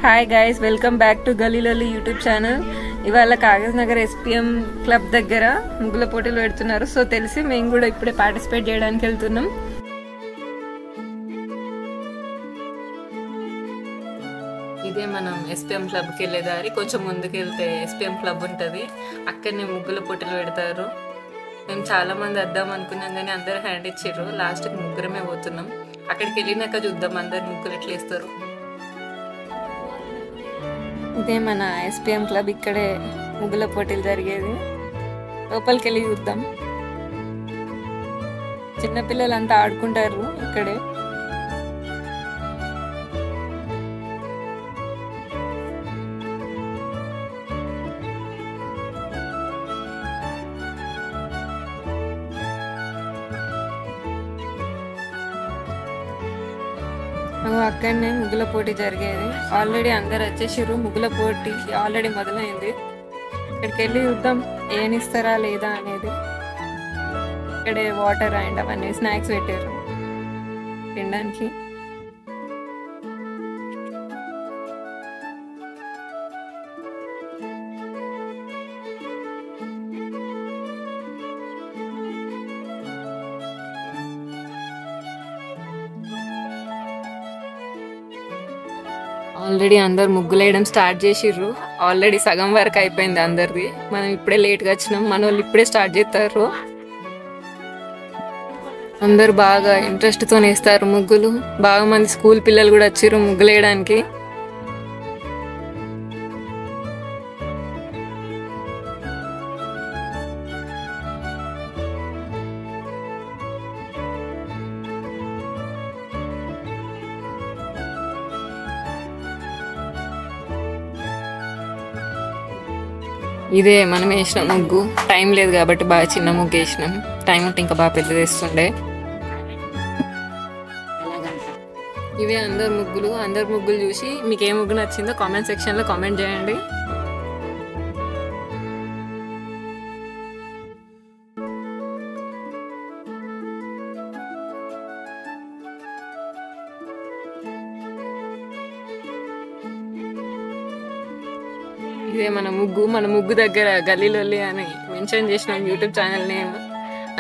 Hi guys, welcome back to గలీలోలి YouTube channel. ఇవాళ Kagaz Nagar SPM club దగ్గర ముగ్గుల పోటీలు పెడుతున్నారు. సో తెలిసి మేము కూడా ఇప్పుడే పార్టిసిపేట్ చేయడానికి వెళ్తున్నాం. ఇదే మనం ఎస్పీఎం క్లబ్కి వెళ్ళే దారి. కొంచెం ముందుకు వెళ్తే ఎస్పీఎం క్లబ్ ఉంటుంది. అక్కడనే ముగ్గుల పోటీలు పెడతారు. మేము చాలా మంది వద్దాం అనుకున్నాం కానీ అందరు హ్యాండ్ ఇచ్చారు. లాస్ట్కి ముగ్గురమే పోతున్నాం. అక్కడికి వెళ్ళినాక చూద్దాం అందరు ముగ్గులు ఎట్లా వేస్తారు. ఇదే మన ఎస్పీఎం క్లబ్. ఇక్కడే ముగ్గుల పోటీలు జరిగేది. లోపలికి వెళ్ళి చూద్దాం. చిన్నపిల్లలంతా ఆడుకుంటారు ఇక్కడే. అక్కడనే ముగ్గుల పోటీ జరిగేది. ఆల్రెడీ అందరు వచ్చేసారు. ముగ్గుల పోటీ ఆల్రెడీ మొదలైంది. ఇక్కడికి వెళ్ళి చూద్దాం ఏనిస్తారా లేదా అనేది. ఇక్కడే వాటర్ అండ్ అవన్నీ స్నాక్స్ పెట్టారు తినడానికి. ఆల్రెడీ అందరు ముగ్గులు వేయడం స్టార్ట్ చేసిర్రు. ఆల్రెడీ సగం వరకు అయిపోయింది అందరిది. మనం ఇప్పుడే లేట్గా వచ్చినాం. మన వాళ్ళు ఇప్పుడే స్టార్ట్ చేస్తారు. అందరు బాగా ఇంట్రెస్ట్తో వేస్తారు ముగ్గులు. బాగా మంది స్కూల్ పిల్లలు కూడా వచ్చిర్రు ముగ్గులు వేయడానికి. ఇదే మనం వేసిన ముగ్గు. టైం లేదు కాబట్టి బాగా చిన్న ముగ్గు వేసినాం. టైం ఉంటే ఇంకా బాగా పెద్దది వేస్తుండే. ఇవే అందరు ముగ్గులు. అందరు ముగ్గులు చూసి మీకు ఏ ముగ్గు నచ్చిందో కామెంట్ సెక్షన్లో కామెంట్ చేయండి. ఇదే మన ముగ్గు. మన ముగ్గు దగ్గర గలీలోలి అని మెన్షన్ చేసినాం యూట్యూబ్ ఛానల్ నేమ్.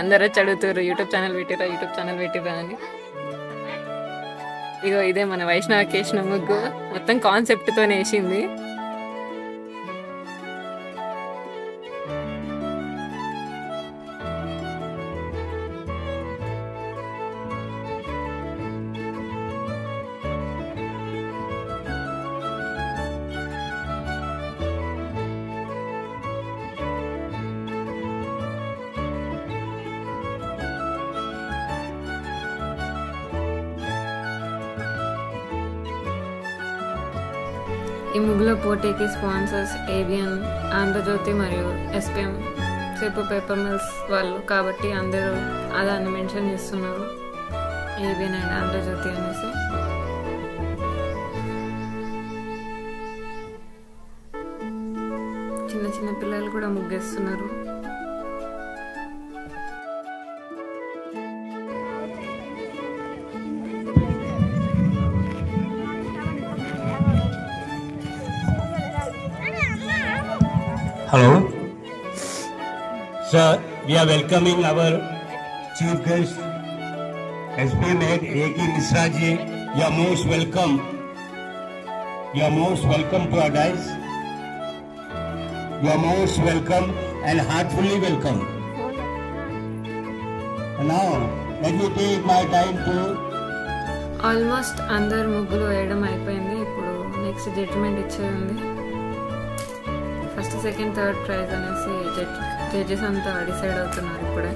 అందరూ వచ్చి అడుగుతారు యూట్యూబ్ ఛానల్ పెట్టిరా అని. ఇగో ఇదే మన వైష్ణవికి వేసిన ముగ్గు. మొత్తం కాన్సెప్ట్తో వేసింది. ఈ ముగ్గుల పోటీకి స్పాన్సర్స్ ఏబిఎన్, ఆంధ్రజ్యోతి మరియు ఎస్పీఎం సేపు పేపర్ మిల్స్ వాళ్ళు. కాబట్టి అందరూ అదాన్ని మెన్షన్ చేస్తున్నారు, ఏబిఎన్ అండ్ ఆంధ్రజ్యోతి అనేసి. చిన్న చిన్న పిల్లలు కూడా ముగ్గేస్తున్నారు. Hello, sir. We are welcoming our chief guest, SPM head A.K. Misra ji. You are most welcome. You are most welcome to our dais. You are most welcome and heartfully welcome. And now, let me take my time to. Almost అందరు ముగ్గులు వేయడం అయిపోయింది. ఇప్పుడు next judgement ఇచ్చేది ఉంది. First, second, third prize అనేసి judges అంతా decide అవుతున్నారు ఇప్పుడే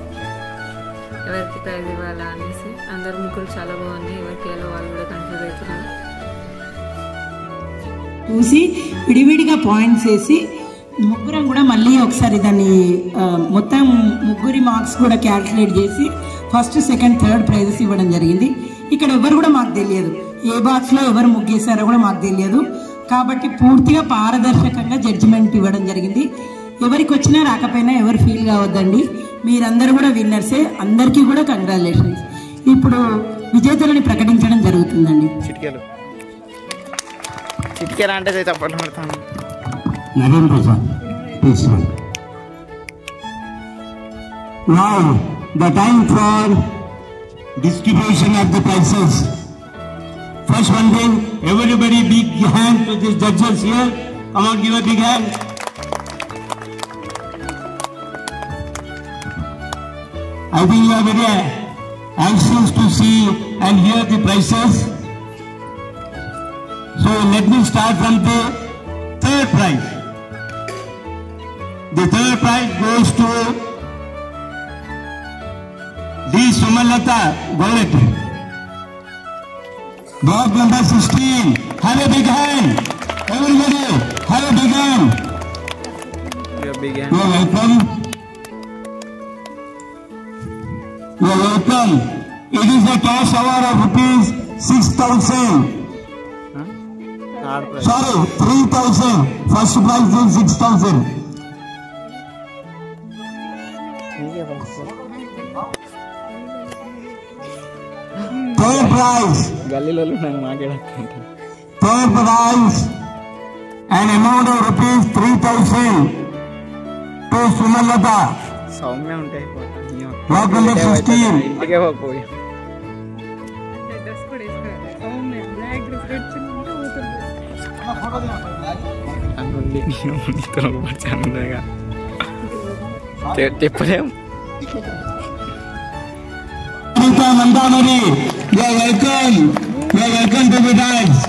ఎవరికి ప్రైజ్ ఇవ్వాలా అనేసి. అందరు ముగ్గులు చాలా బాగున్నాయి. ఎవరికి వెళ్ళో వాళ్ళు కూడా కన్ఫ్యూజ్ అవుతున్నారు. చూసి విడివిడిగా పాయింట్స్ వేసి ముగ్గురం కూడా మళ్ళీ ఒకసారి దాన్ని మొత్తం ముగ్గురి మార్క్స్ కూడా క్యాల్కులేట్ చేసి ఫస్ట్, సెకండ్, థర్డ్ ప్రైజెస్ ఇవ్వడం జరిగింది. ఇక్కడ ఎవరు కూడా మాకు తెలియదు, ఏ బాక్స్లో ఎవరు ముగ్గేశారో కూడా మాకు తెలియదు. కాబట్టి పూర్తిగా పారదర్శకంగా జడ్జిమెంట్ ఇవ్వడం జరిగింది. ఎవరికి వచ్చినా రాకపోయినా ఎవరు ఫీల్ కావద్దండి. మీరందరూ కూడా విన్నర్సే. అందరికీ కూడా కంగ్రాచులేషన్స్. ఇప్పుడు విజేతలని ప్రకటించడం జరుగుతుందండి. చిటికెలా అంటే చప్పట్లు పడతాను. Narendra Prasad, please. Now, the time for distribution of the prizes. First one thing, everybody big hand to these judges here. Come on, give a big hand. I think you are very anxious to see and hear the prizes. So let me start from the third prize. The third prize goes to D. Sumalata Golet. Block number 16. Have a big hand. Everybody, have a big hand. You are big You are welcome. You are welcome. It is a cash award of rupees 6,000. Sorry, 3,000. First prize is 6,000. Third prize. గల్లీలో నాకు మాట్లాడుతుంటా. Third prize, an amount of rupees 3,000 to Sumalata. Soumya ఉంటాయి Block number 16. ఇంటికే పోయి అనుండి నేను నీతో వచ్చానుగా చెప్పలేం. Anita Mandamari, you are welcome. You are welcome to the dance.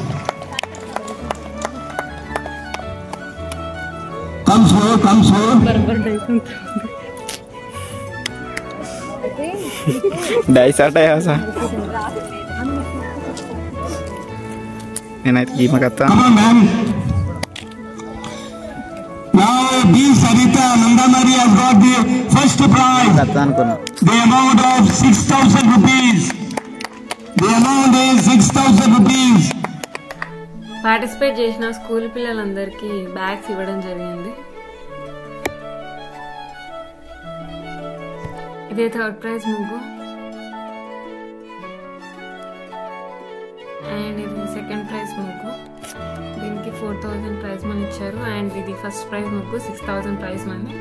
Come slow, come slow. డైసాట నేనైతే ఈమెకత్తా. Come on, man. Now, B. Sarita Mandamari has got the first prize. కత్తా అనుకున్నా. The amount of 6,000 rupees. The amount is 6,000 rupees. Participate చేసిన school పిల్లలందరికీ bags ఇవ్వడం జరిగింది. ఇదే third prize ముగ్గు and ఇది second prize ముగ్గు. దీనికి 4,000 ప్రైజ్ మనీ ఇచ్చారు అండ్ ఇది ఫస్ట్ ప్రైజ్ ముగ్గు 6,000 ప్రైజ్ మనీ.